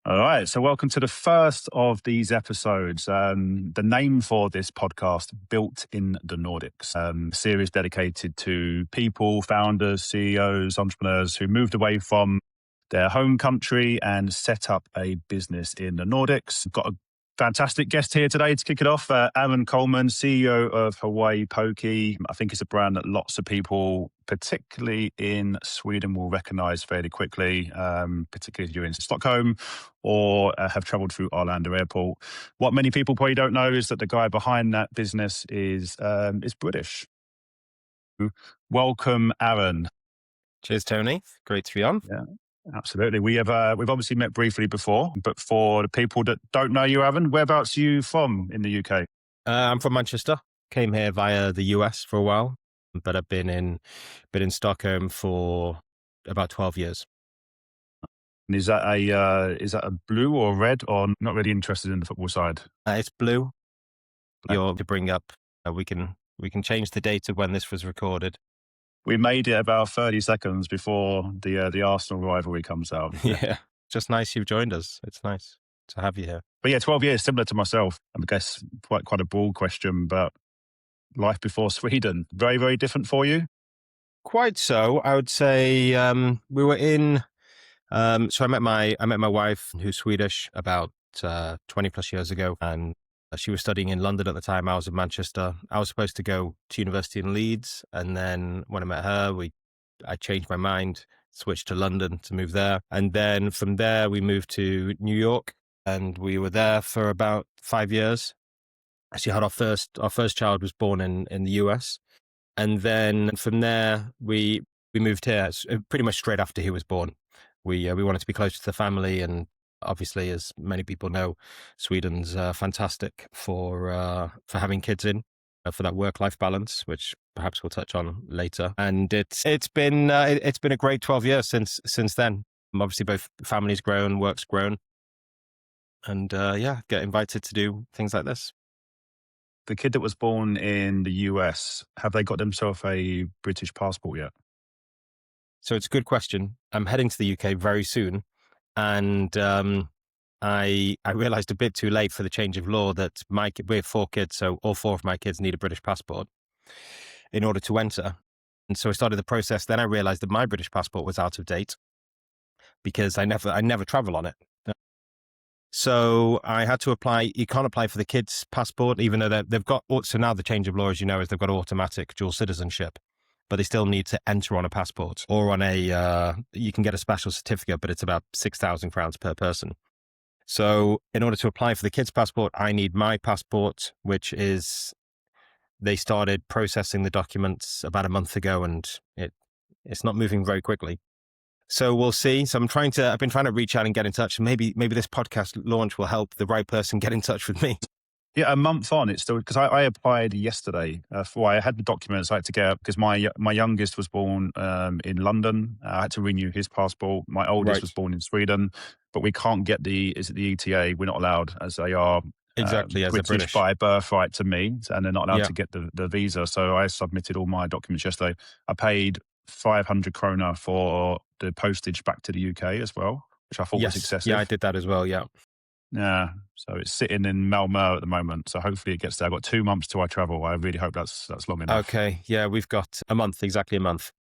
All right, so welcome to the first of these episodes. The name for this podcast, Built in the Nordics, a series dedicated to people, founders, CEOs, entrepreneurs who moved away from their home country and set up a business in the Nordics. Got a fantastic guest here today to kick it off, Aaron Colman, CEO of Hawaii Poké. I think it's a brand that lots of people, particularly in Sweden, will recognize fairly quickly, particularly if you're in Stockholm or have traveled through Arlanda Airport. What many people probably don't know is that the guy behind that business is British. Welcome, Aaron. Cheers, Tony. Great to be on. Yeah. Absolutely. We've obviously met briefly before, but for the people that don't know you, Aaron, whereabouts are you from in the UK? I'm from Manchester. Came here via the US for a while, but I've been in Stockholm for about 12 years. And is that a blue or red, or not really interested in the football side? It's blue. You're to bring up. We can change the date of when this was recorded. We made it about 30 seconds before the Arsenal rivalry comes out. Yeah, just nice you've joined us. It's nice to have you here. But yeah, 12 years, similar to myself. I guess quite a broad question, but life before Sweden, very, very different for you? Quite so. I would say we were in. So I met my wife, who's Swedish, about 20 plus years ago, and she was studying in London at the time. I was in Manchester. I was supposed to go to university in Leeds, and then when I met her, I changed my mind, switched to London to move there, and then from there we moved to New York, and we were there for about 5 years. Actually, had our first child was born in the US, and then from there we moved here pretty much straight after he was born. We wanted to be closer to the family, and obviously, as many people know, Sweden's fantastic for having kids in, for that work-life balance, which perhaps we'll touch on later. And it's been a great 12 years since then. Obviously, both families grown, work's grown, and get invited to do things like this. The kid that was born in the US, have they got themselves a British passport yet? So it's a good question. I'm heading to the UK very soon. And I realized a bit too late for the change of law that we have 4 kids, so all 4 of my kids need a British passport in order to enter. And so I started the process. Then I realized that my British passport was out of date because I never travel on it. So I had to apply. You can't apply for the kids' passport, even though they've got. So now the change of law, as you know, is they've got automatic dual citizenship, but they still need to enter on a passport or on you can get a special certificate, but it's about 6,000 crowns per person. So in order to apply for the kids' passport, I need my passport, which is, they started processing the documents about a month ago, and it's not moving very quickly. So we'll see. So I've been trying to reach out and get in touch. And maybe this podcast launch will help the right person get in touch with me. Yeah, a month on, it's still, because I applied yesterday I had the documents I had to get because my youngest was born in London. I had to renew his passport. My oldest was born in Sweden, but we can't get the ETA. We're not allowed, as they are exactly as British a British by birthright to me, and they're not allowed to get the visa. So I submitted all my documents yesterday. I paid 500 krona for the postage back to the UK as well, which I thought was excessive. Yeah, I did that as well. Yeah. Yeah, so it's sitting in Malmö at the moment. So hopefully it gets there. I've got 2 months till I travel. I really hope that's long enough. Okay, yeah, we've got exactly a month.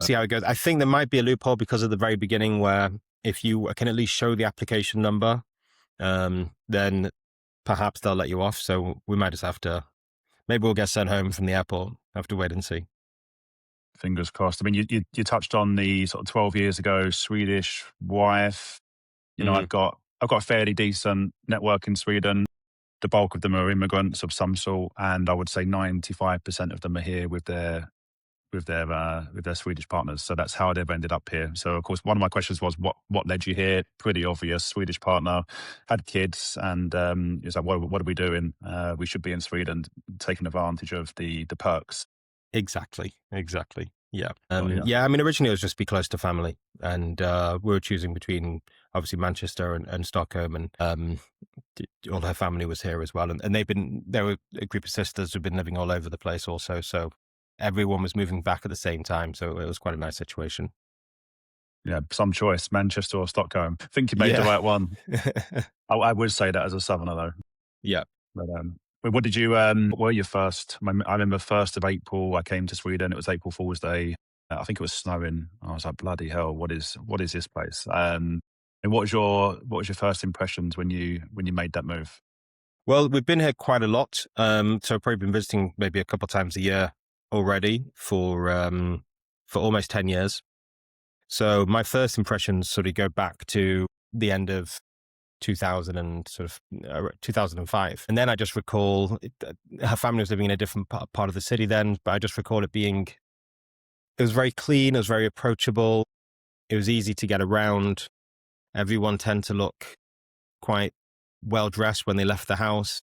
See how it goes. I think there might be a loophole because of the very beginning where if you can at least show the application number, then perhaps they'll let you off. So we might just have to, maybe we'll get sent home from the airport. Have to wait and see. Fingers crossed. I mean, you touched on the sort of 12 years ago Swedish wife. You know, I've got a fairly decent network in Sweden. The bulk of them are immigrants of some sort, and I would say 95% of them are here with their Swedish partners. So that's how they've ended up here. So of course, one of my questions was, what led you here? Pretty obvious. Swedish partner, had kids, and it's like, what are we doing? We should be in Sweden, taking advantage of the perks. Exactly. Yeah. I mean, originally it was just be close to family, and we were choosing between obviously Manchester and Stockholm, and all her family was here as well, and there were a group of sisters who've been living all over the place also, so everyone was moving back at the same time, so it was quite a nice situation. Yeah, some choice, Manchester or Stockholm. I think you made the Yeah. right one. I would say that as a southerner though. Yeah. But what did you, what were your first, I remember 1st of April, I came to Sweden. It was April Fool's Day. I think it was snowing. I was like, bloody hell, what is this place? And what was your first impressions when you made that move? Well, we've been here quite a lot. So I've probably been visiting maybe a couple of times a year already for almost 10 years. So my first impressions sort of go back to the end of 2000 and sort of 2005. And then I just recall her family was living in a different part of the city then, but I just recall it was very clean. It was very approachable. It was easy to get around. Everyone tended to look quite well dressed when they left the house.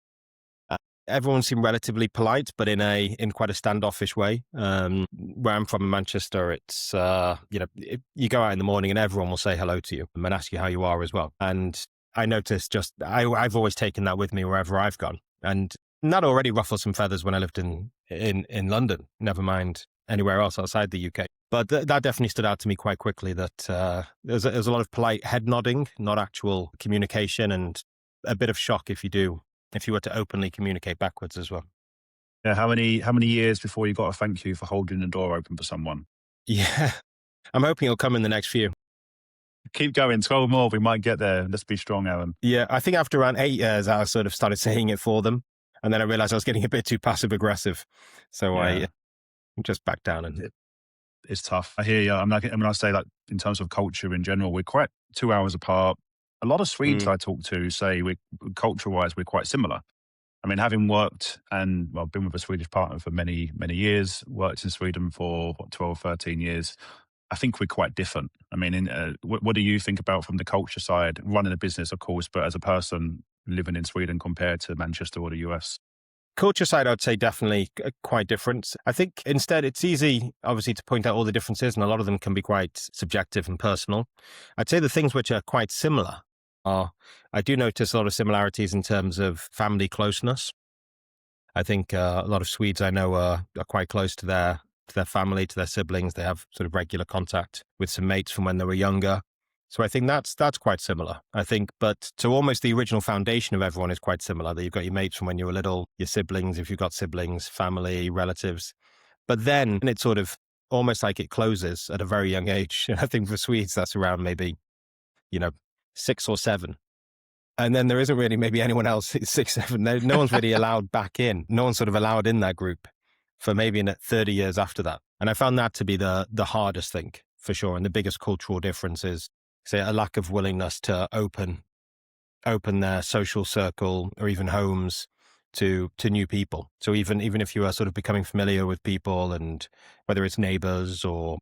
Everyone seemed relatively polite, but in quite a standoffish way. Where I'm from in Manchester, it's you go out in the morning and everyone will say hello to you and ask you how you are as well. And I noticed I've always taken that with me wherever I've gone, and that already ruffled some feathers when I lived in London. Never mind anywhere else outside the UK. But that definitely stood out to me quite quickly. That there's a lot of polite head nodding, not actual communication, and a bit of shock if you were to openly communicate backwards as well. Yeah, how many years before you got a thank you for holding the door open for someone? Yeah, I'm hoping it'll come in the next few. Keep going, 12 more, we might get there. Let's be strong, Aaron. Yeah, I think after around 8 years, I sort of started saying it for them. And then I realized I was getting a bit too passive aggressive. So Yeah. I just backed down. And It's tough. I hear you. I say that in terms of culture in general, we're quite 2 hours apart. A lot of Swedes I talk to say culture-wise, we're quite similar. I mean, having worked been with a Swedish partner for many, many years, worked in Sweden for 12, 13 years. I think we're quite different. I mean, what do you think about from the culture side, running a business, of course, but as a person living in Sweden compared to Manchester or the US? culture side, I'd say definitely quite different. I think instead it's easy, obviously, to point out all the differences, and a lot of them can be quite subjective and personal. I'd say the things which are quite similar are, I do notice a lot of similarities in terms of family closeness. I think a lot of Swedes I know are quite close to their family, to their siblings. They have sort of regular contact with some mates from when they were younger. So I think that's quite similar. I think, but to almost the original foundation of everyone is quite similar. That you've got your mates from when you were little, your siblings, if you've got siblings, family, relatives. But then it's sort of almost like it closes at a very young age. And I think for Swedes, that's around maybe, 6 or 7. And then there isn't really maybe anyone else, 6, 7. No one's really allowed back in. No one's sort of allowed in that group for maybe 30 years after that. And I found that to be the hardest thing for sure. And the biggest cultural difference is, say, a lack of willingness to open their social circle or even homes to new people. So even if you are sort of becoming familiar with people, and whether it's neighbors or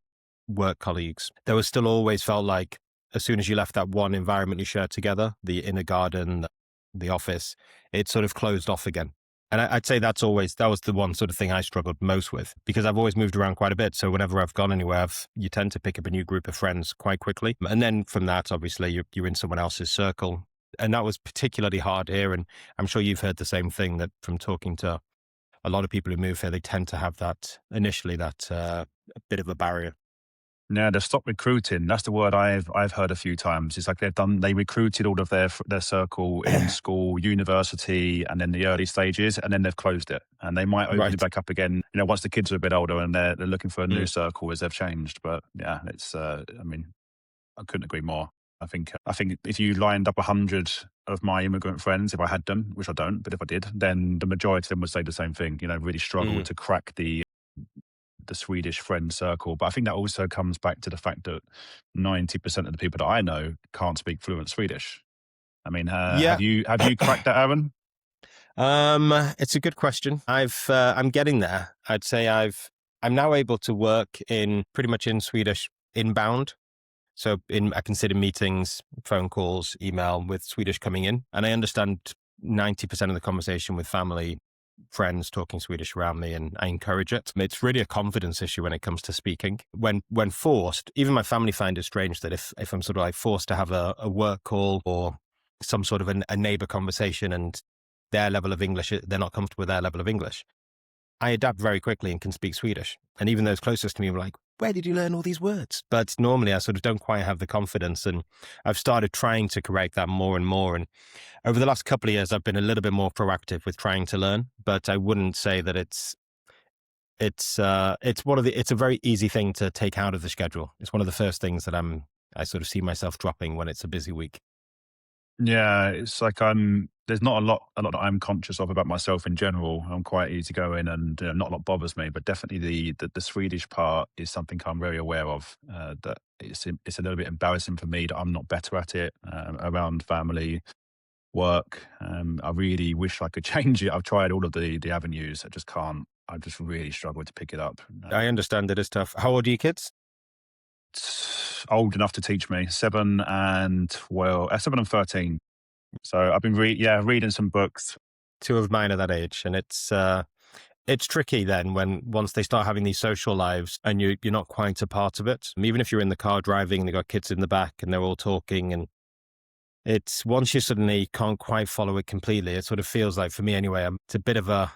work colleagues, there was still always felt like as soon as you left that one environment you shared together, the inner garden, the office, it sort of closed off again. And I'd say that was the one sort of thing I struggled most with, because I've always moved around quite a bit. So whenever I've gone anywhere, you tend to pick up a new group of friends quite quickly. And then from that, obviously, you're in someone else's circle. And that was particularly hard here. And I'm sure you've heard the same thing, that from talking to a lot of people who move here, they tend to have that initially, that bit of a barrier. Yeah, they've stopped recruiting. That's the word I've heard a few times. It's like they recruited all of their circle in school, university, and then the early stages, and then they've closed it. And they might open it back up again, once the kids are a bit older and they're looking for a new circle as they've changed. But yeah, it's I couldn't agree more. I think if you lined up 100 of my immigrant friends, if I had them, which I don't, but if I did, then the majority of them would say the same thing. Really struggled to crack the Swedish friend circle. But I think that also comes back to the fact that 90% of the people that I know can't speak fluent Swedish. I mean, have you cracked that, Aaron? It's a good question. I'm getting there. I'd say I'm now able to work pretty much in Swedish inbound. So I consider meetings, phone calls, email with Swedish coming in, and I understand 90% of the conversation with family, friends talking Swedish around me, and I encourage it. It's really a confidence issue when it comes to speaking. When forced, even my family find it strange that if I'm sort of like forced to have a work call or some sort of a neighbor conversation, and their level of English, they're not comfortable with their level of English, I adapt very quickly and can speak Swedish. And even those closest to me were like, where did you learn all these words? But normally I sort of don't quite have the confidence, and I've started trying to correct that more and more. And over the last couple of years, I've been a little bit more proactive with trying to learn, but I wouldn't say that it's a very easy thing to take out of the schedule. It's one of the first things that I sort of see myself dropping when it's a busy week. Yeah, it's like there's not a lot that I'm conscious of about myself in general. I'm quite easygoing, and not a lot bothers me. But definitely the Swedish part is something I'm very aware of. That it's a little bit embarrassing for me that I'm not better at it around family, work. I really wish I could change it. I've tried all of the avenues. I just can't. I just really struggle to pick it up. I understand it is tough. How old are your kids? It's old enough to teach me, 7 and 13. So I've been reading some books. Two of mine are that age, and it's tricky then once they start having these social lives and you're not quite a part of it. Even if you're in the car driving and they've got kids in the back and they're all talking, and it's once you suddenly can't quite follow it completely, it sort of feels like, for me anyway, it's a bit of I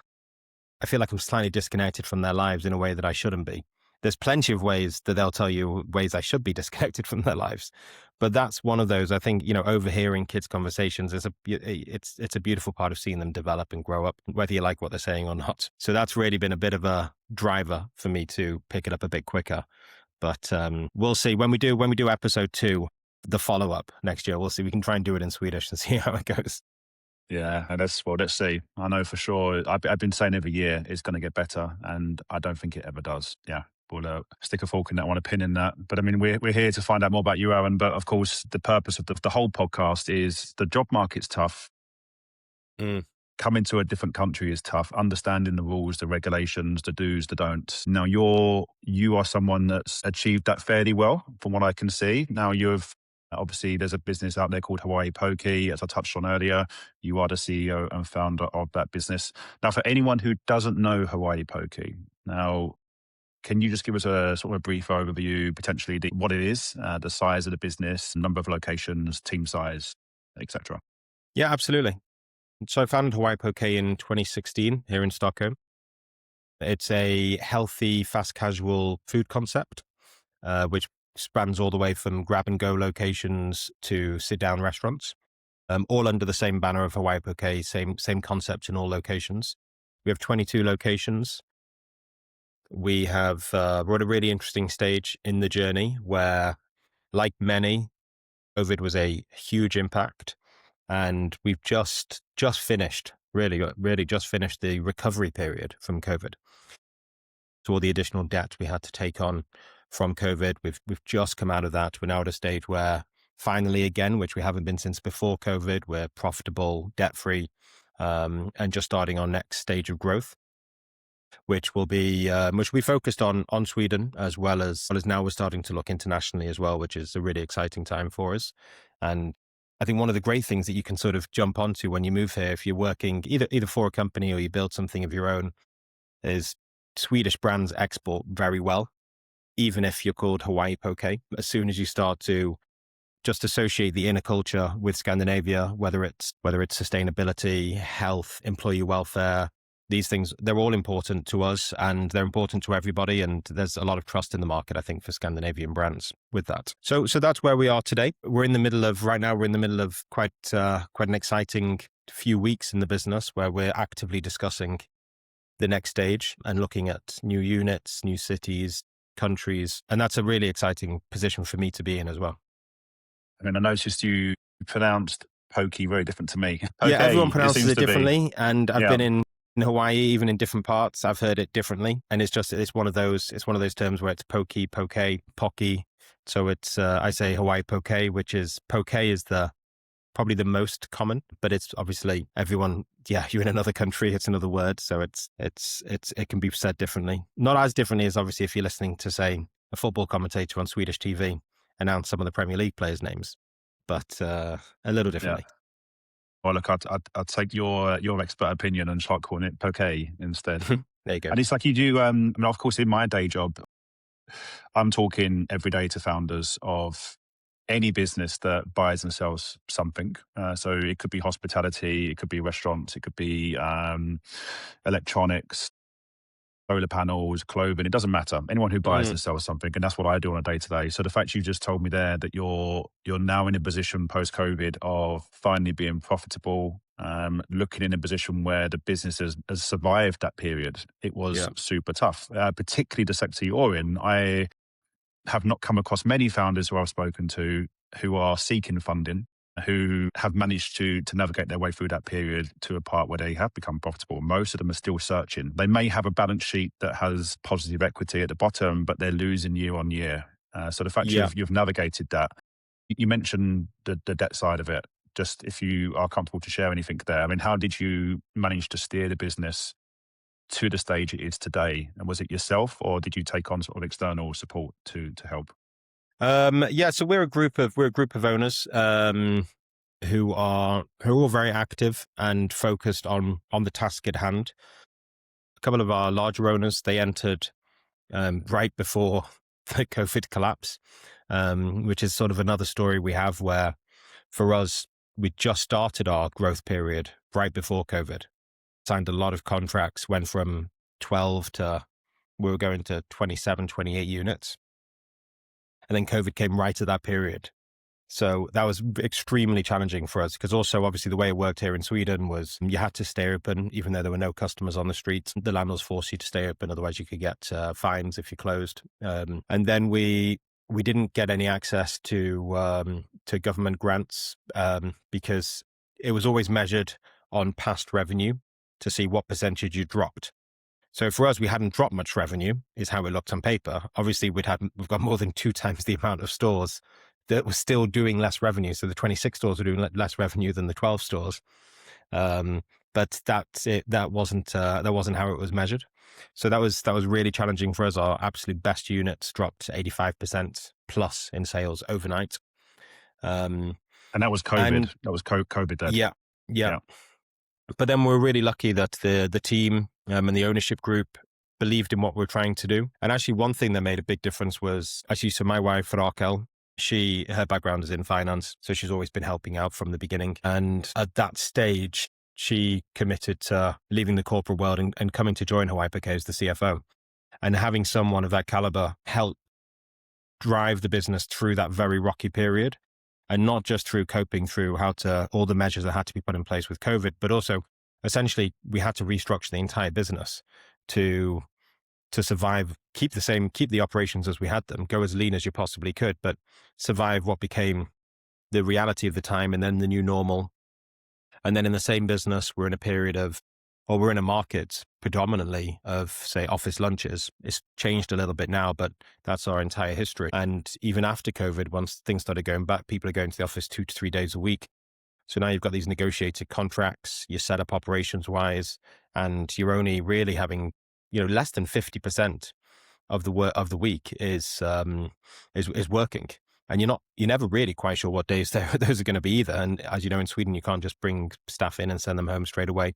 feel like I'm slightly disconnected from their lives in a way that I shouldn't be. There's plenty of ways that they'll tell you ways I should be disconnected from their lives. But that's one of those. I think, overhearing kids' conversations it's a beautiful part of seeing them develop and grow up, whether you like what they're saying or not. So that's really been a bit of a driver for me to pick it up a bit quicker. But we'll see when we do episode 2, the follow-up next year. We'll see. We can try and do it in Swedish and see how it goes. Yeah, and let's see. I know for sure. I've been saying every year it's going to get better, and I don't think it ever does. Yeah, we'll stick a fork in that one, a pin in that. But I mean, we're here to find out more about you, Aaron. But of course, the purpose of the whole podcast is the job market's tough. Mm. Coming to a different country is tough. Understanding the rules, the regulations, the do's, the don'ts. Now, you are someone that's achieved that fairly well, from what I can see. Now, obviously, there's a business out there called Hawaii Poké, as I touched on earlier. You are the CEO and founder of that business. Now, for anyone who doesn't know Hawaii Poké, now, can you just give us a sort of a brief overview, potentially what it is, the size of the business, number of locations, team size, etc.? Yeah, absolutely. So I founded Hawaii Poké in 2016 here in Stockholm. It's a healthy, fast casual food concept, which spans all the way from grab-and-go locations to sit-down restaurants, all under the same banner of Hawaii Poké, same concept in all locations. We have 22 locations. We're at a really interesting stage in the journey where, like many, COVID was a huge impact, and we've just finished, really just finished the recovery period from COVID. So all the additional debt we had to take on from COVID, we've just come out of that. We're now at a stage where finally, again, which we haven't been since before COVID, we're profitable, debt-free, and just starting our next stage of growth, which will be focused on Sweden, as well as now we're starting to look internationally as well, which is a really exciting time for us. And I think one of the great things that you can sort of jump onto when you move here, if you're working either for a company or you build something of your own, is Swedish brands export very well, even if you're called Hawaii Poké. As soon as you start to just associate the inner culture with Scandinavia, whether it's sustainability, health, employee welfare, these things, they're all important to us and they're important to everybody. And there's a lot of trust in the market, I think, for Scandinavian brands with that. So that's where we are today. We're in the middle of quite an exciting few weeks in the business where we're actively discussing the next stage and looking at new units, new cities, countries. And that's a really exciting position for me to be in as well. I mean, I noticed you pronounced Pokey very different to me. Yeah, Poké, everyone pronounces it differently. And I've been in Hawaii, even in different parts, I've heard it differently. And it's one of those terms where it's Pokey, Poké, Pocky. So it's, I say Hawaii Poké, which is, Poké is probably the most common, but it's obviously everyone, you're in another country, it's another word. So it can be said differently. Not as differently as obviously if you're listening to, say, a football commentator on Swedish TV announce some of the Premier League players' names, but a little differently. Yeah. Well, look, I'd take your expert opinion and start calling it Poké instead. There you go. And it's like you do, I mean, of course, in my day job, I'm talking every day to founders of any business that buys and sells something. So it could be hospitality, it could be restaurants, it could be electronics. solar panels, clothing, it doesn't matter. Anyone who buys and sells something, and that's what I do on a day-to-day. So the fact you just told me there that you're now in a position post-COVID of finally being profitable, looking in a position where the business has survived that period, it was super tough, particularly the sector you're in. I have not come across many founders who I've spoken to who are seeking funding, who have managed to navigate their way through that period to a part where they have become profitable. Most of them are still searching. They may have a balance sheet that has positive equity at the bottom, but they're losing year on year. So the fact you've navigated that, you mentioned the debt side of it. Just if you are comfortable to share anything there. I mean, how did you manage to steer the business to the stage it is today? And was it yourself, or did you take on sort of external support to help? So we're a group of owners who are all very active and focused on the task at hand. A couple of our larger owners, they entered right before the COVID collapse, which is sort of another story we have, where for us, we just started our growth period right before COVID. Signed a lot of contracts, went from 12 to, we were going to 27, 28 units. And then COVID came right at that period. So that was extremely challenging for us, because also obviously the way it worked here in Sweden was you had to stay open, even though there were no customers on the streets. The landlords forced you to stay open, otherwise you could get fines if you closed. And then we didn't get any access to government grants because it was always measured on past revenue to see what percentage you dropped. So for us, we hadn't dropped much revenue, is how it looked on paper. Obviously, we've got more than 2 times the amount of stores that were still doing less revenue. So the 26 stores were doing less revenue than the 12 stores. But that's it. That wasn't how it was measured. So that was really challenging for us. Our absolute best units dropped 85% plus in sales overnight. And that was COVID. That was COVID then. Yeah. But then we're really lucky that the team and the ownership group believed in what we're trying to do. And actually, one thing that made a big difference was so my wife, Raquel, her background is in finance, so she's always been helping out from the beginning. And at that stage, she committed to leaving the corporate world and coming to join Hawaii Poké as the CFO. And having someone of that caliber help drive the business through that very rocky period, and not just through coping through all the measures that had to be put in place with COVID, but also essentially we had to restructure the entire business to survive, keep the operations as we had them, go as lean as you possibly could, but survive what became the reality of the time and then the new normal. And then in the same business, we're in a market predominantly of, say, office lunches. It's changed a little bit now, but that's our entire history. And even after COVID, once things started going back, people are going to the office 2 to 3 days a week. So now you've got these negotiated contracts, you're set up operations wise, and you're only really having, less than 50% of the week is working. And you're never really quite sure what days those are going to be either. And as you know, in Sweden, you can't just bring staff in and send them home straight away,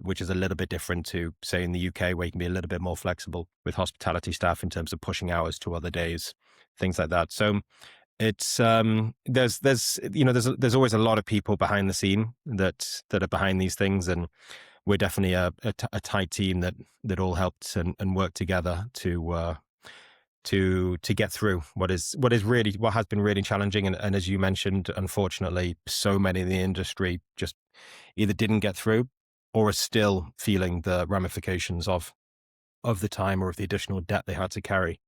which is a little bit different to, say, in the UK, where you can be a little bit more flexible with hospitality staff in terms of pushing hours to other days, things like that. So it's there's always a lot of people behind the scene that are behind these things, and we're definitely a tight team that all helped and worked together to get through what has been really challenging. And as you mentioned, unfortunately, so many in the industry just either didn't get through or are still feeling the ramifications of the time or of the additional debt they had to carry.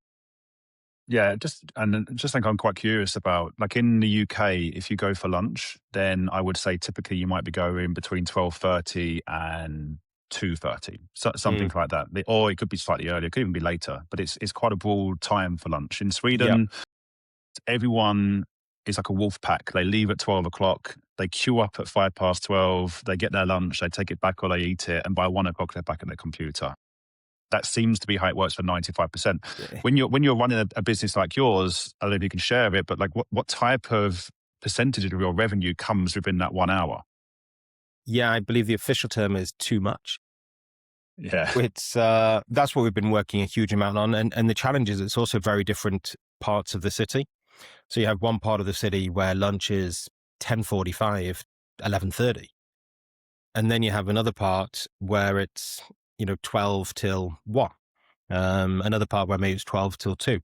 Yeah, just think I'm quite curious about, like, in the UK, if you go for lunch, then I would say typically you might be going between 12:30 and 2:30, something like that. Or it could be slightly earlier, it could even be later, but it's quite a broad time for lunch. In Sweden, everyone is like a wolf pack. They leave at 12 o'clock, they queue up at 12:05, they get their lunch, they take it back or they eat it, and by 1 o'clock they're back at their computer. That seems to be how it works for 95%. Yeah. When you're running a business like yours, I don't know if you can share it, but like what type of percentage of your revenue comes within that 1 hour? Yeah, I believe the official term is too much. Yeah. It's that's what we've been working a huge amount on. And the challenge is it's also very different parts of the city. So you have one part of the city where lunch is 10:45, 11:30. And then you have another part where it's 12 till 1. Another part where maybe it's 12 till 2.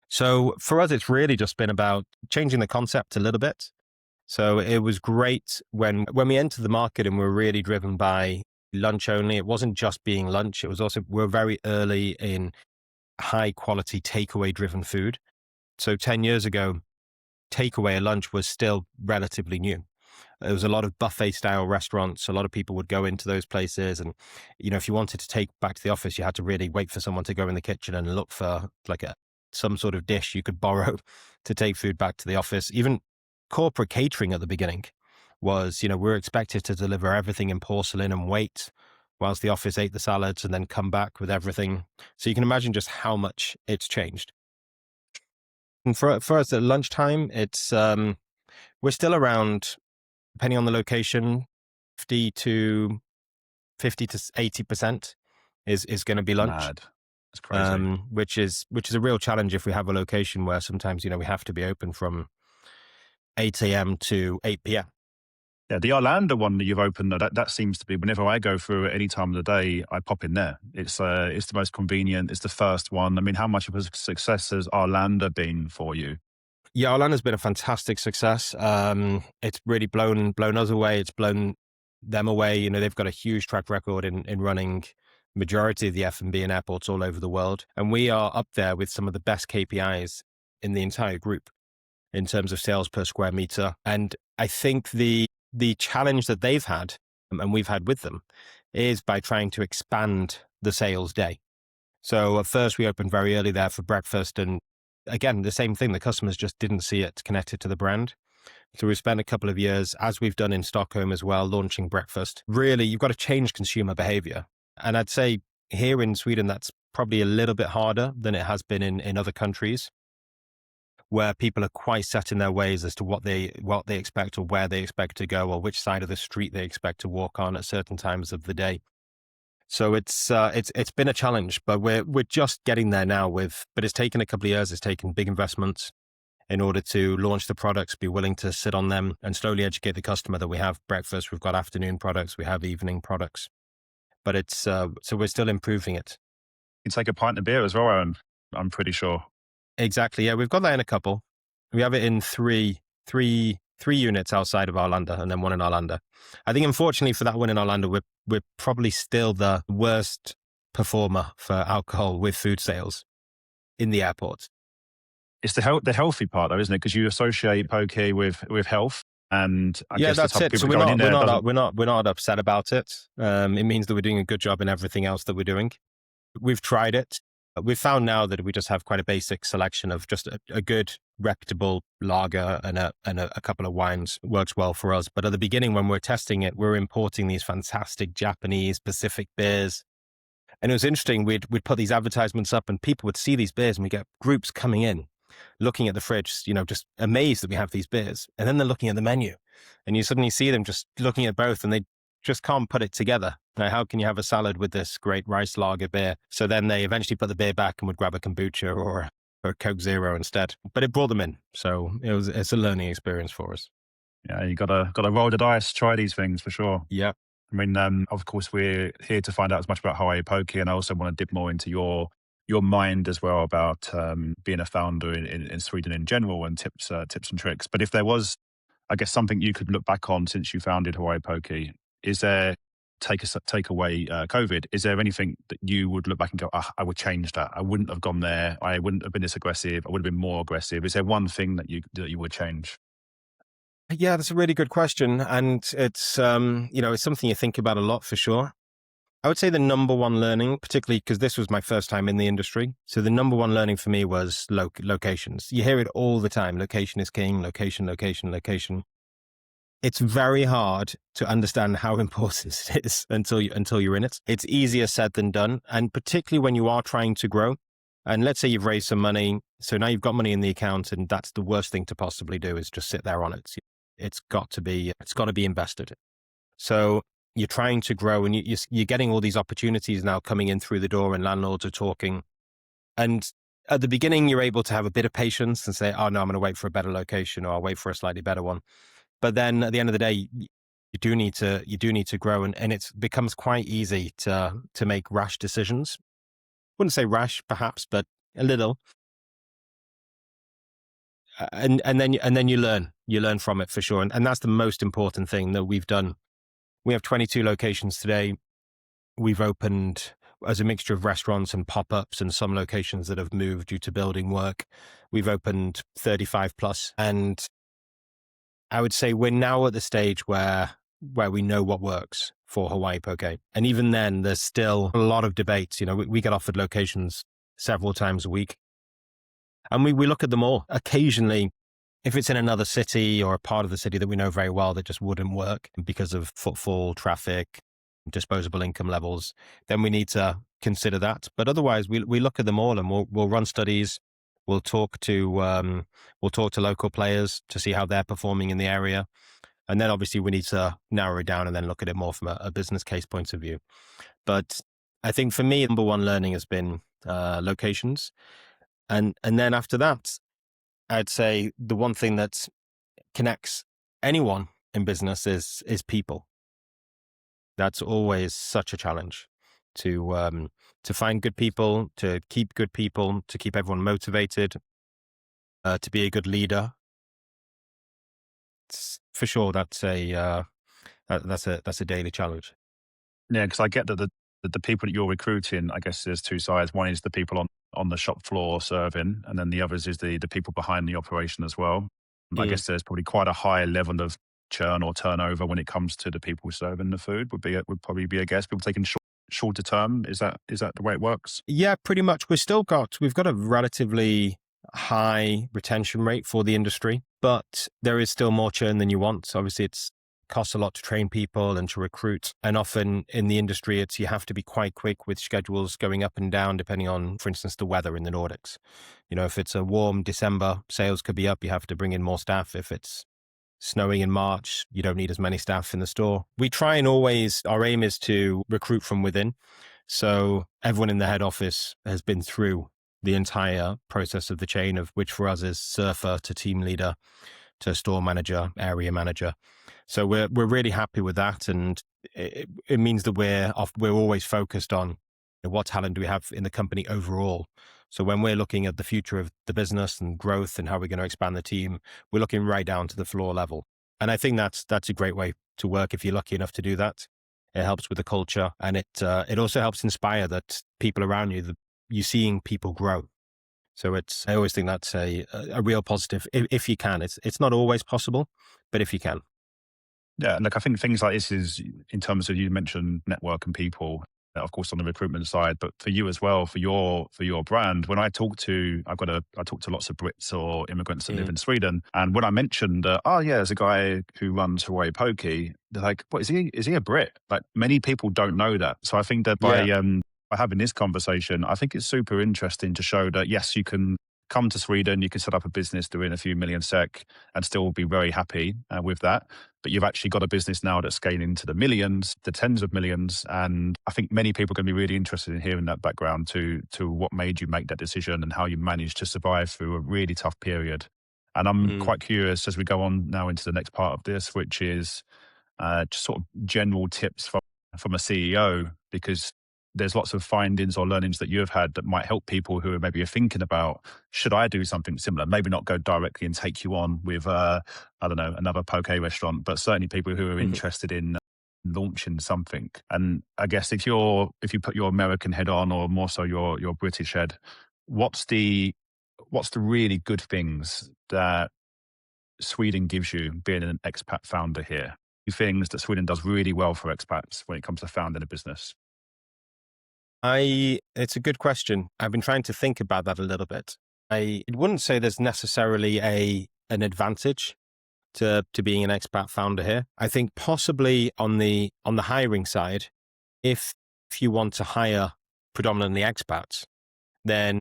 So for us, it's really just been about changing the concept a little bit. So it was great when we entered the market and we were really driven by lunch only. It wasn't just being lunch. It was also, we're very early in high quality takeaway driven food. So 10 years ago, takeaway lunch was still relatively new. There was a lot of buffet style restaurants. A lot of people would go into those places. And, if you wanted to take back to the office, you had to really wait for someone to go in the kitchen and look for like some sort of dish you could borrow to take food back to the office. Even corporate catering at the beginning was, we're expected to deliver everything in porcelain and wait whilst the office ate the salads and then come back with everything. So you can imagine just how much it's changed. And for us at lunchtime, it's, we're still around, depending on the location, 50 to 80% is going to be lunch. Mad. That's crazy. Which is a real challenge if we have a location where sometimes, we have to be open from 8 a.m. to 8 p.m. Yeah, the Orlando one that you've opened, that seems to be, whenever I go through at any time of the day, I pop in there. It's the most convenient. It's the first one. I mean, how much of a success has Orlando been for you? Yeah, Orlando's been a fantastic success. It's really blown us away. It's blown them away. They've got a huge track record in running majority of the F&B in airports all over the world. And we are up there with some of the best KPIs in the entire group in terms of sales per square meter. And I think the challenge that they've had, and we've had with them, is by trying to expand the sales day. So at first we opened very early there for breakfast. And again, the same thing, the customers just didn't see it connected to the brand. So we've spent a couple of years, as we've done in Stockholm as well, launching breakfast. Really, you've got to change consumer behavior. And I'd say here in Sweden, that's probably a little bit harder than it has been in other countries, where people are quite set in their ways as to what they expect or where they expect to go or which side of the street they expect to walk on at certain times of the day. So it's been a challenge, but we're just getting there now but it's taken a couple of years. It's taken big investments in order to launch the products, be willing to sit on them and slowly educate the customer that we have breakfast, we've got afternoon products, we have evening products, but it's, so we're still improving it. You take a pint of beer as well, Aaron, I'm pretty sure. Exactly. Yeah. We've got that in a couple. We have it in three units outside of Orlando and then one in Orlando. I think unfortunately for that one in Orlando, we're probably still the worst performer for alcohol with food sales in the airport. It's the healthy part though, isn't it? Because you associate poké with health. And I guess that's it. So we're not upset about it. It means that we're doing a good job in everything else that we're doing. We've tried it. We've found now that we just have quite a basic selection of just a good, reputable lager and a couple of wines works well for us. But at the beginning, when we're testing it, we're importing these fantastic Japanese Pacific beers. And it was interesting. We'd put these advertisements up and people would see these beers and we get groups coming in, looking at the fridge, just amazed that we have these beers. And then they're looking at the menu and you suddenly see them just looking at both and they just can't put it together. Now, how can you have a salad with this great rice lager beer? So then they eventually put the beer back and would grab a kombucha or a Coke Zero instead. But it brought them in. So it's a learning experience for us. Yeah, you gotta roll the dice, try these things for sure. Yeah. I mean, of course, we're here to find out as much about Hawaii Poké, and I also want to dip more into your mind as well about being a founder in Sweden in general and tips and tricks. But if there was, I guess, something you could look back on since you founded Hawaii Poké, is there, take away COVID, is there anything that you would look back and go, I would change that. I wouldn't have gone there. I wouldn't have been this aggressive. I would have been more aggressive. Is there one thing that you would change? Yeah, that's a really good question. And it's, it's something you think about a lot for sure. I would say the number one learning, particularly because this was my first time in the industry. So the number one learning for me was locations. You hear it all the time. Location is king, location, location, location. It's very hard to understand how important it is until you're in it. It's easier said than done. And particularly when you are trying to grow, and let's say you've raised some money. So now you've got money in the account and that's the worst thing to possibly do is just sit there on it. It's got to be invested. So you're trying to grow and you're getting all these opportunities now coming in through the door and landlords are talking. And at the beginning, you're able to have a bit of patience and say, oh no, I'm going to wait for a better location or I'll wait for a slightly better one. But then at the end of the day, you do need to grow and it becomes quite easy to make rash decisions. wouldn't say rash, perhaps, but a little. And then you learn from it for sure. And that's the most important thing that we've done. We have 22 locations today. We've opened as a mixture of restaurants and pop-ups and some locations that have moved due to building work. We've opened 35 plus. And I would say we're now at the stage where we know what works for Hawaii Poké. And even then, there's still a lot of debates. You know, we get offered locations several times a week. And we look at them all. Occasionally, if it's in another city or a part of the city that we know very well that just wouldn't work because of footfall, traffic, disposable income levels, then we need to consider that. But otherwise, we look at them all and we'll run studies. We'll talk to local players to see how they're performing in the area. And then obviously we need to narrow it down and then look at it more from a business case point of view. But I think for me, number one learning has been locations. And then after that, I'd say the one thing that connects anyone in business is people. That's always such a challenge to find good people, to keep good people, to keep everyone motivated, to be a good leader. For sure, that's a daily challenge. Yeah, because I get that the people that you're recruiting, I guess there's two sides. One is the people on the shop floor serving, and then the others is the people behind the operation as well. I guess there's probably quite a high level of churn or turnover when it comes to the people serving the food. Would probably be a guess. People taking shorter term. Is that the way it works? Yeah, pretty much. We've got a relatively high retention rate for the industry, but there is still more churn than you want. So obviously, it's costs a lot to train people and to recruit. And often in the industry, you have to be quite quick with schedules going up and down, depending on, for instance, the weather in the Nordics. You know, if it's a warm December, sales could be up. You have to bring in more staff. If it's snowing in March, you don't need as many staff in the store. We try and our aim is to recruit from within. So everyone in the head office has been through the entire process of the chain, of which for us is surfer to team leader to store manager, area manager. So we're really happy with that, and it means that we're always focused on what talent do we have in the company overall. So when we're looking at the future of the business and growth and how we're going to expand the team, we're looking right down to the floor level. And I think that's a great way to work if you're lucky enough to do that. It helps with the culture, and it also helps inspire that people around you, that you're seeing people grow. So I always think that's a real positive if you can. It's not always possible, but if you can. Yeah, look, I think things like this is, in terms of, you mentioned network and people, of course, on the recruitment side, but for you as well, for your brand. When I talk to lots of Brits or immigrants that live in Sweden, and when I mentioned, there's a guy who runs Hawaii Poké, they're like, "What is he? Is he a Brit?" Like, many people don't know that. So I think that by having this conversation, I think it's super interesting to show that yes, you can come to Sweden, you can set up a business doing a few million SEK and still be very happy with that. But you've actually got a business now that's scaling to the millions, the tens of millions. And I think many people are going to be really interested in hearing that background to what made you make that decision and how you managed to survive through a really tough period. And I'm quite curious as we go on now into the next part of this, which is just sort of general tips from a CEO, because there's lots of findings or learnings that you have had that might help people who are maybe thinking about, should I do something similar? Maybe not go directly and take you on with, another poke restaurant, but certainly people who are interested in launching something. And I guess if you put your American head on, or more so your British head, what's the really good things that Sweden gives you being an expat founder here? Things that Sweden does really well for expats when it comes to founding a business? It's a good question. I've been trying to think about that a little bit. I wouldn't say there's necessarily an advantage to being an expat founder here. I think possibly on the hiring side, if you want to hire predominantly expats, then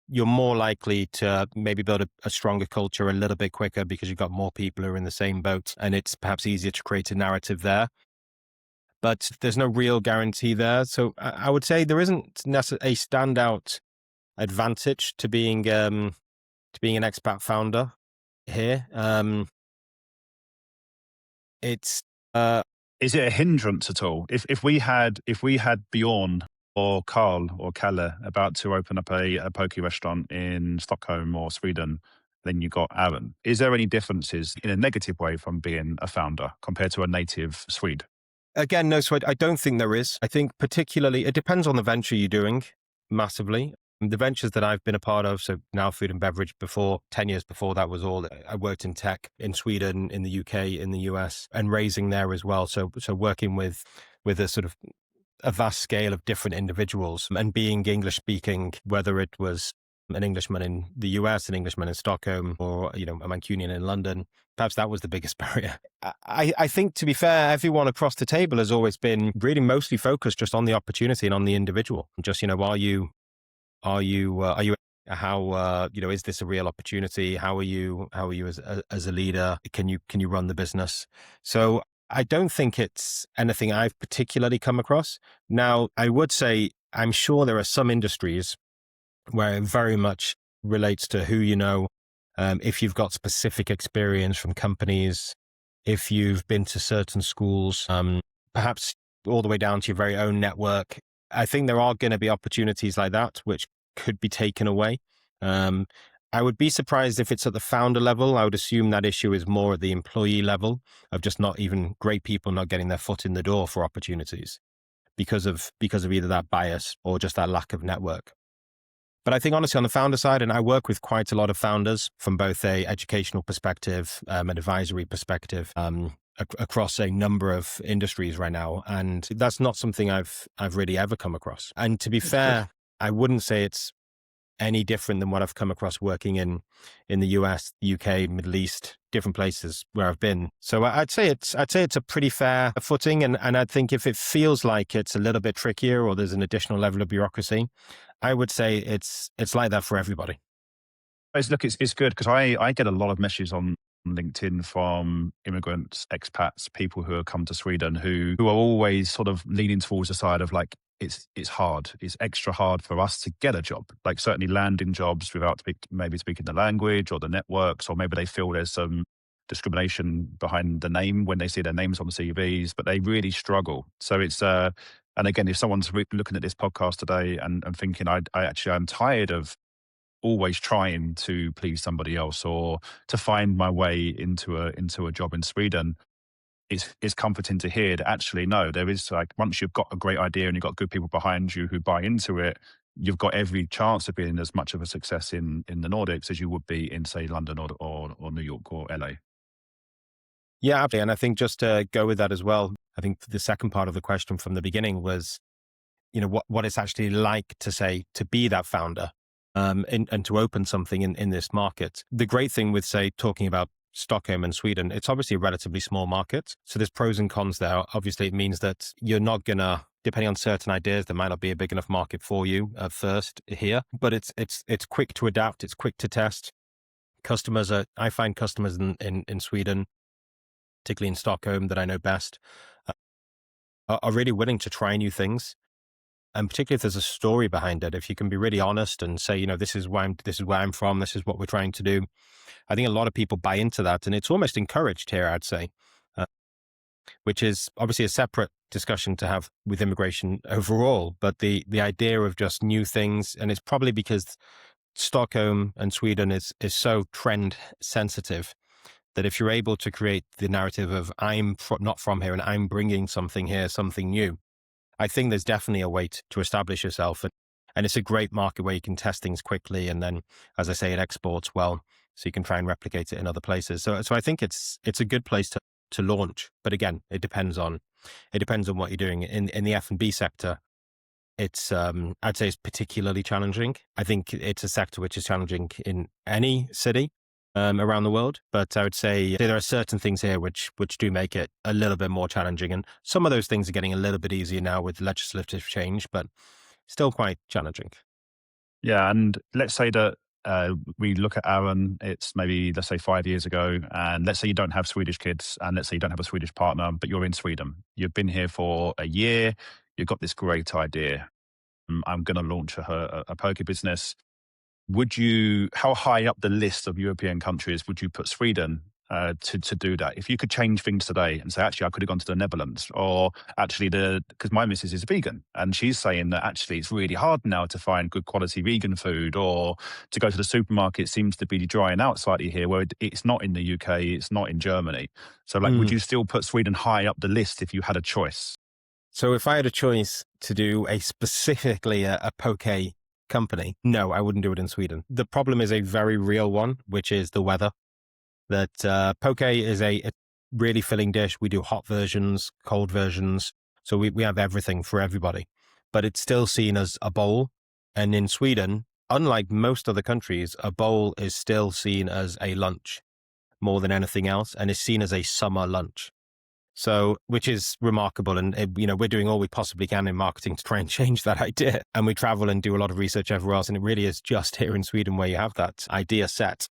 you're more likely to maybe build a stronger culture a little bit quicker because you've got more people who are in the same boat, and it's perhaps easier to create a narrative there. But there's no real guarantee there. So I would say there isn't necessarily a standout advantage to being an expat founder here. Is it a hindrance at all? If we had Bjorn or Carl or Kalle about to open up a poke restaurant in Stockholm or Sweden. Then you got Aaron. Is there any differences in a negative way from being a founder compared to a native Swede? Again, no, so I don't think there is. I think particularly, it depends on the venture you're doing massively. The ventures that I've been a part of, so now food and beverage, before 10 years before that was all, I worked in tech in Sweden, in the UK, in the US, and raising there as well. So working with a sort of a vast scale of different individuals and being English speaking, whether it was an Englishman in the US, an Englishman in Stockholm, or, a Mancunian in London. Perhaps that was the biggest barrier. I think, to be fair, everyone across the table has always been really mostly focused just on the opportunity and on the individual. Just, are you how is this a real opportunity? How are you as a leader? Can you run the business? So I don't think it's anything I've particularly come across. Now, I would say I'm sure there are some industries where it very much relates to who you know, if you've got specific experience from companies, if you've been to certain schools, perhaps all the way down to your very own network. I think there are going to be opportunities like that which could be taken away. I would be surprised if it's at the founder level. I would assume that issue is more at the employee level of just not even great people not getting their foot in the door for opportunities because of either that bias or just that lack of network. But I think honestly on the founder side, and I work with quite a lot of founders from both a educational perspective, an advisory perspective, across a number of industries right now. And that's not something I've really ever come across. And to be fair, I wouldn't say it's any different than what I've come across working in the US, UK, Middle East, different places where I've been. So I'd say it's a pretty fair footing. And I think if it feels like it's a little bit trickier or there's an additional level of bureaucracy, I would say it's like that for everybody. Look, it's good because I get a lot of messages on LinkedIn from immigrants, expats, people who have come to Sweden who are always sort of leaning towards the side of like, it's hard. It's extra hard for us to get a job, like certainly landing jobs without maybe speaking the language or the networks, or maybe they feel there's some discrimination behind the name when they see their names on the CVs, but they really struggle. So it's, and again, if someone's looking at this podcast today and thinking, I'm tired of always trying to please somebody else or to find my way into a job in Sweden, it's comforting to hear that actually, no, there is like, once you've got a great idea and you've got good people behind you who buy into it, you've got every chance of being as much of a success in the Nordics as you would be in, say, London or New York or LA. Yeah, absolutely. And I think just to go with that as well, I think the second part of the question from the beginning was, what it's actually like to be that founder, and to open something in this market. The great thing with, say, talking about Stockholm and Sweden, it's obviously a relatively small market. So there's pros and cons there. Obviously, it means that you're not going to, depending on certain ideas, there might not be a big enough market for you at first here, but it's quick to adapt. It's quick to test. I find customers in Sweden, particularly in Stockholm that I know best, are really willing to try new things. And particularly if there's a story behind it, if you can be really honest and say, this is where I'm from, this is what we're trying to do. I think a lot of people buy into that, and it's almost encouraged here, I'd say, which is obviously a separate discussion to have with immigration overall. But the idea of just new things, and it's probably because Stockholm and Sweden is so trend sensitive that if you're able to create the narrative of I'm not from here and I'm bringing something here, something new, I think there's definitely a way to establish yourself. And it's a great market where you can test things quickly. And then, as I say, it exports well, so you can try and replicate it in other places. So I think it's a good place to launch. But again, it depends on what you're doing. In the F&B sector, it's I'd say it's particularly challenging. I think it's a sector which is challenging in any city around the world, but I would say there are certain things here which do make it a little bit more challenging, and some of those things are getting a little bit easier now with legislative change, but still quite challenging. Yeah, and let's say that we look at Aaron, it's maybe, let's say 5 years ago, and let's say you don't have Swedish kids, and let's say you don't have a Swedish partner, but you're in Sweden. You've been here for a year, you've got this great idea. I'm going to launch a poker business. How high up the list of European countries would you put Sweden? to do that? If you could change things today and say, actually, I could have gone to the Netherlands, or actually because my missus is vegan and she's saying that actually it's really hard now to find good quality vegan food, or to go to the supermarket seems to be drying out slightly here, where it's not in the UK, it's not in Germany. So like, would you still put Sweden high up the list if you had a choice? So if I had a choice to do specifically a poke company, no, I wouldn't do it in Sweden. The problem is a very real one, which is the weather. That poke is a really filling dish. We do hot versions, cold versions. So we have everything for everybody, but it's still seen as a bowl. And in Sweden, unlike most other countries, a bowl is still seen as a lunch more than anything else, and is seen as a summer lunch. So, which is remarkable. And, we're doing all we possibly can in marketing to try and change that idea. And we travel and do a lot of research everywhere else. And it really is just here in Sweden where you have that idea set.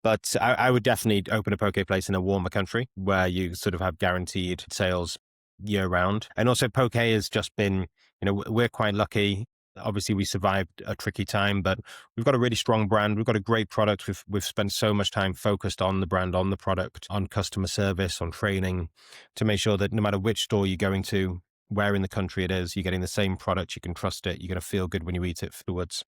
But I would definitely open a poke place in a warmer country where you sort of have guaranteed sales year round. And also poke has just been, we're quite lucky. Obviously, we survived a tricky time, but we've got a really strong brand. We've got a great product. We've spent so much time focused on the brand, on the product, on customer service, on training, to make sure that no matter which store you're going to, where in the country it is, you're getting the same product. You can trust it. You're going to feel good when you eat it afterwards.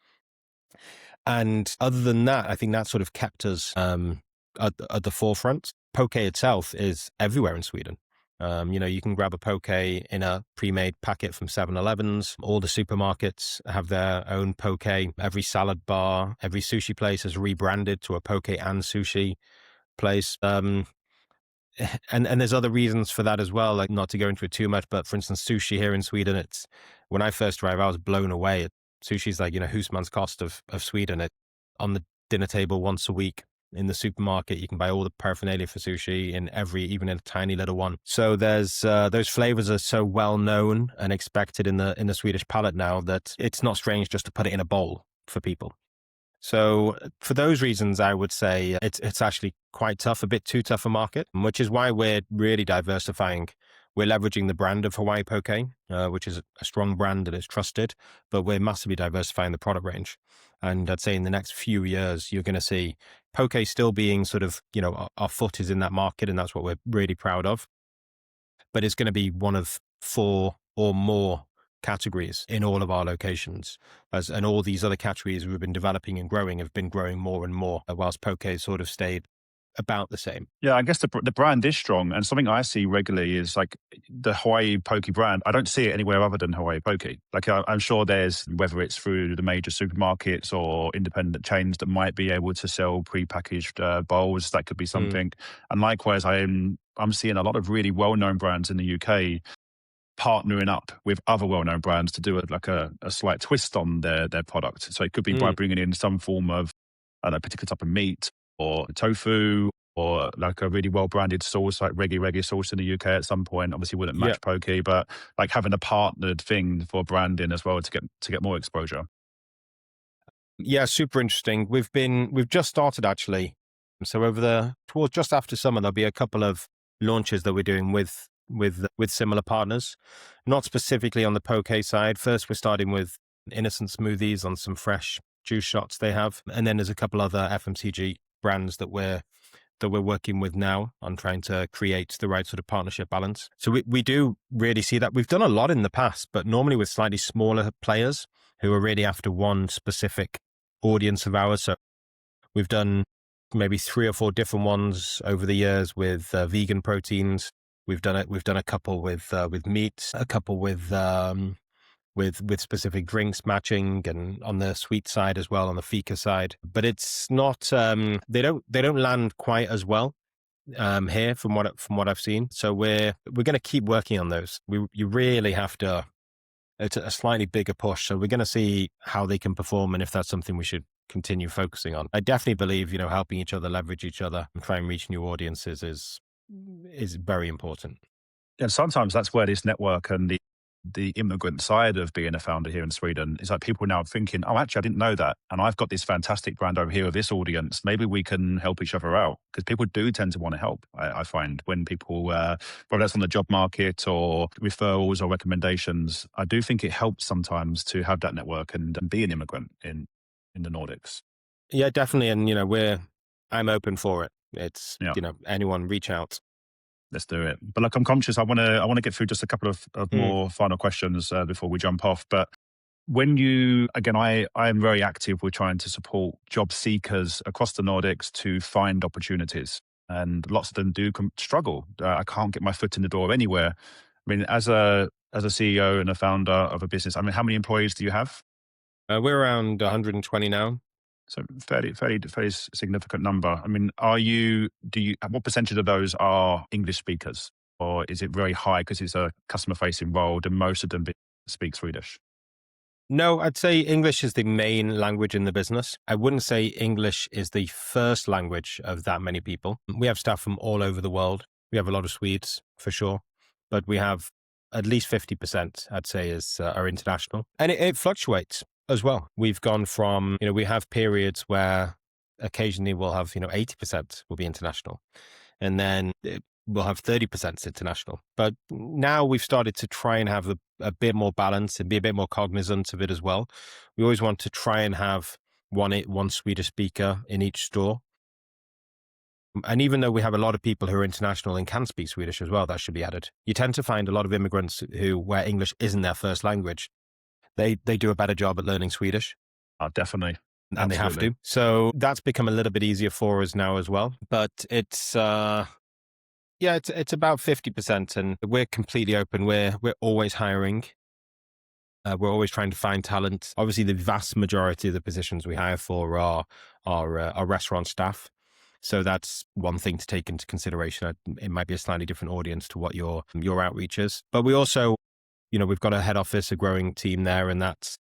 And other than that, I think that sort of kept us at the forefront. Poke itself is everywhere in Sweden. You can grab a poke in a pre-made packet from 7-Elevens. All the supermarkets have their own poke. Every salad bar, every sushi place has rebranded to a poke and sushi place. And there's other reasons for that as well, like not to go into it too much, but for instance, sushi here in Sweden, when I first arrived, I was blown away. Sushi's like, Husman's cost of Sweden. It on the dinner table once a week. In the supermarket, you can buy all the paraphernalia for sushi even in a tiny little one. So there's those flavors are so well known and expected in the Swedish palate now that it's not strange just to put it in a bowl for people. So for those reasons, I would say it's actually quite tough, a bit too tough a market, which is why we're really diversifying. We're leveraging the brand of Hawaii Poké, which is a strong brand and is trusted, but we're massively diversifying the product range. And I'd say in the next few years, you're going to see Poké still being sort of, our foot is in that market, and that's what we're really proud of. But it's going to be one of 4 or more categories in all of our locations, and all these other categories we've been developing and growing have been growing more and more, whilst Poké sort of stayed about the same. Yeah, I guess the brand is strong, and something I see regularly is like the Hawaii Poké brand. I don't see it anywhere other than Hawaii Poké. Like I'm sure there's, whether it's through the major supermarkets or independent chains that might be able to sell prepackaged bowls, that could be something. And likewise, I'm seeing a lot of really well-known brands in the UK partnering up with other well-known brands to do a slight twist on their product. So it could be by bringing in some form of a particular type of meat, or tofu, or like a really well-branded sauce, like reggae sauce in the UK at some point. Obviously wouldn't match Poke, but like having a partnered thing for branding as well to get more exposure. Yeah, super interesting. We've just started actually. So towards just after summer, there'll be a couple of launches that we're doing with similar partners, not specifically on the Poke side. First, we're starting with innocent smoothies on some fresh juice shots they have, and then there's a couple other FMCG brands that we're working with now on trying to create the right sort of partnership balance. So we do really see that. We've done a lot in the past, but normally with slightly smaller players who are really after one specific audience of ours. So we've done maybe 3 or 4 different ones over the years with vegan proteins. We've done a couple with meat, a couple with specific drinks matching, and on the sweet side as well, on the fika side. But it's not they don't land quite as well here from what I've seen. So we're going to keep working on those. You really have to. It's a slightly bigger push. So we're going to see how they can perform, and if that's something we should continue focusing on. I definitely believe helping each other, leverage each other, and try and reach new audiences is very important. And sometimes that's where this network and the immigrant side of being a founder here in Sweden is like people now thinking, oh, actually, I didn't know that. And I've got this fantastic brand over here with this audience. Maybe we can help each other out, because people do tend to want to help. I find when people, whether that's on the job market or referrals or recommendations, I do think it helps sometimes to have that network and be an immigrant in the Nordics. Yeah, definitely. And, I'm open for it. It's, Yeah. anyone reach out. Let's do it. But look, I'm conscious. I want to get through just a couple of more final questions before we jump off. But when you, again, I am very active with trying to support job seekers across the Nordics to find opportunities, and lots of them do struggle. I can't get my foot in the door anywhere. I mean, as a CEO and a founder of a business, I mean, how many employees do you have? We're around 120 now. So fairly significant number. I mean, what percentage of those are English speakers, or is it very high because it's a customer facing role and most of them speak Swedish? No, I'd say English is the main language in the business. I wouldn't say English is the first language of that many people. We have staff from all over the world. We have a lot of Swedes for sure, but we have at least 50%, I'd say, are international. And it fluctuates as well. We've gone from, we have periods where occasionally we'll have, 80% will be international. And then we'll have 30% international. But now we've started to try and have a bit more balance and be a bit more cognizant of it as well. We always want to try and have one Swedish speaker in each store. And even though we have a lot of people who are international and can speak Swedish as well, that should be added. You tend to find a lot of immigrants where English isn't their first language, they do a better job at learning Swedish. Definitely. And Absolutely. they have to. So that's become a little bit easier for us now as well. But it's about 50%, and we're completely open. We're always hiring. We're always trying to find talent. Obviously, the vast majority of the positions we hire for are restaurant staff. So that's one thing to take into consideration. It might be a slightly different audience to what your outreach is. But we also, we've got a head office, a growing team there, and that's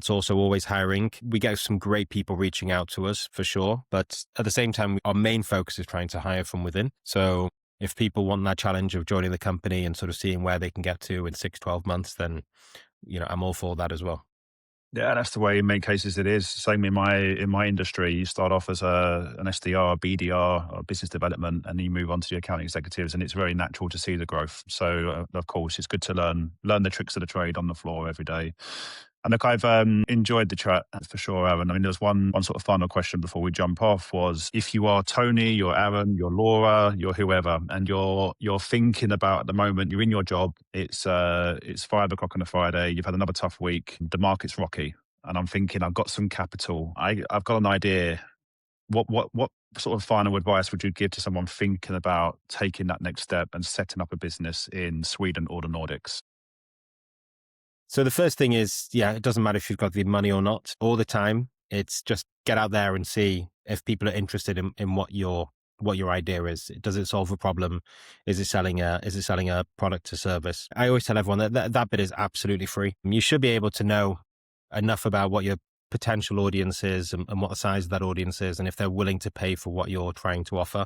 also always hiring. We get some great people reaching out to us for sure. But at the same time, our main focus is trying to hire from within. So if people want that challenge of joining the company and sort of seeing where they can get to in 6-12 months, then, I'm all for that as well. Yeah, that's the way in many cases it is. Same in my industry. You start off as an SDR, BDR, or business development, and then you move on to the account executives, and it's very natural to see the growth. So, of course, it's good to learn the tricks of the trade on the floor every day. And look, I've enjoyed the chat for sure, Aaron. I mean, there's one sort of final question before we jump off was, if you are Tony, you're Aaron, you're Laura, you're whoever, and you're thinking about at the moment, you're in your job, it's 5 o'clock on a Friday, you've had another tough week, the market's rocky, and I'm thinking, I've got some capital, I've got an idea. What sort of final advice would you give to someone thinking about taking that next step and setting up a business in Sweden or the Nordics? So the first thing is, it doesn't matter if you've got the money or not all the time. It's just get out there and see if people are interested in what your idea is. Does it solve a problem? Is it selling a product or service? I always tell everyone that bit is absolutely free. You should be able to know enough about what your potential audience is and what the size of that audience is, and if they're willing to pay for what you're trying to offer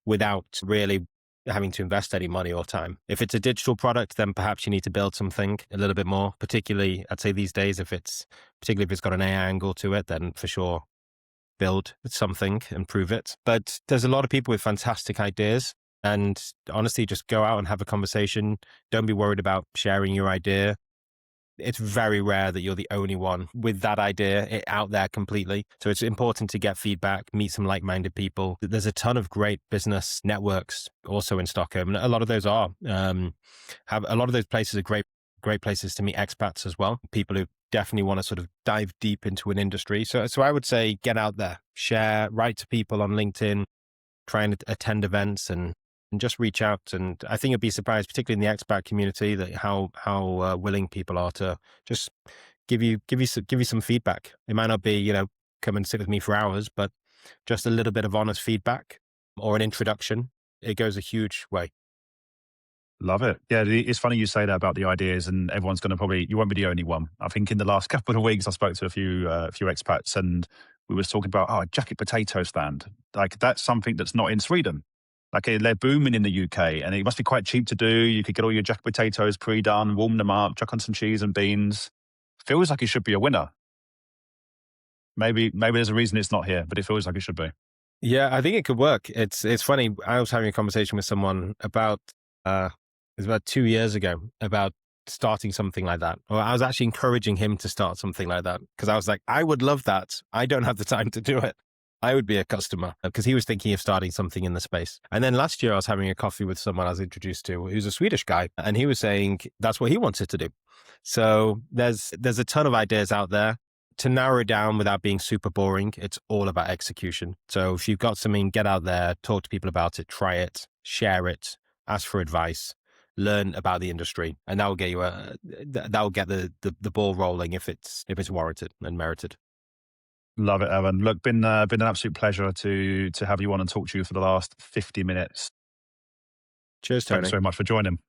without really having to invest any money or time. If it's a digital product, then perhaps you need to build something a little bit more, particularly I'd say these days, if it's got an AI angle to it, then for sure build something and prove it. But there's a lot of people with fantastic ideas, and honestly, just go out and have a conversation. Don't be worried about sharing your idea. It's very rare that you're the only one with that idea out there completely. So it's important to get feedback, meet some like-minded people. There's a ton of great business networks also in Stockholm. And a lot of those places are great places to meet expats as well. People who definitely want to sort of dive deep into an industry. So I would say get out there, share, write to people on LinkedIn, try and attend events and just reach out. And I think you'll be surprised, particularly in the expat community, that how willing people are to just give you some feedback. It might not be, come and sit with me for hours, but just a little bit of honest feedback or an introduction. It goes a huge way. Love it. Yeah, it's funny you say that about the ideas, and everyone's going to you won't be the only one. I think in the last couple of weeks, I spoke to a few expats, and we were talking about, a jacket potato stand. Like, that's something that's not in Sweden. Like, they're booming in the UK, and it must be quite cheap to do. You could get all your jacket potatoes pre-done, warm them up, chuck on some cheese and beans. Feels like it should be a winner. Maybe there's a reason it's not here, but it feels like it should be. Yeah, I think it could work. It's funny. I was having a conversation with someone about it was about 2 years ago about starting something like that. Or I was actually encouraging him to start something like that because I was like, I would love that. I don't have the time to do it. I would be a customer, because he was thinking of starting something in the space. And then last year I was having a coffee with someone I was introduced to who's a Swedish guy, and he was saying that's what he wanted to do. So there's a ton of ideas out there. To narrow it down without being super boring, it's all about execution. So if you've got something, get out there, talk to people about it, try it, share it, ask for advice, learn about the industry, and that will get you that will get the ball rolling if it's warranted and merited. Love it, Aaron. Look, been an absolute pleasure to have you on and talk to you for the last 50 minutes. Cheers, Tony. Thanks so much for joining.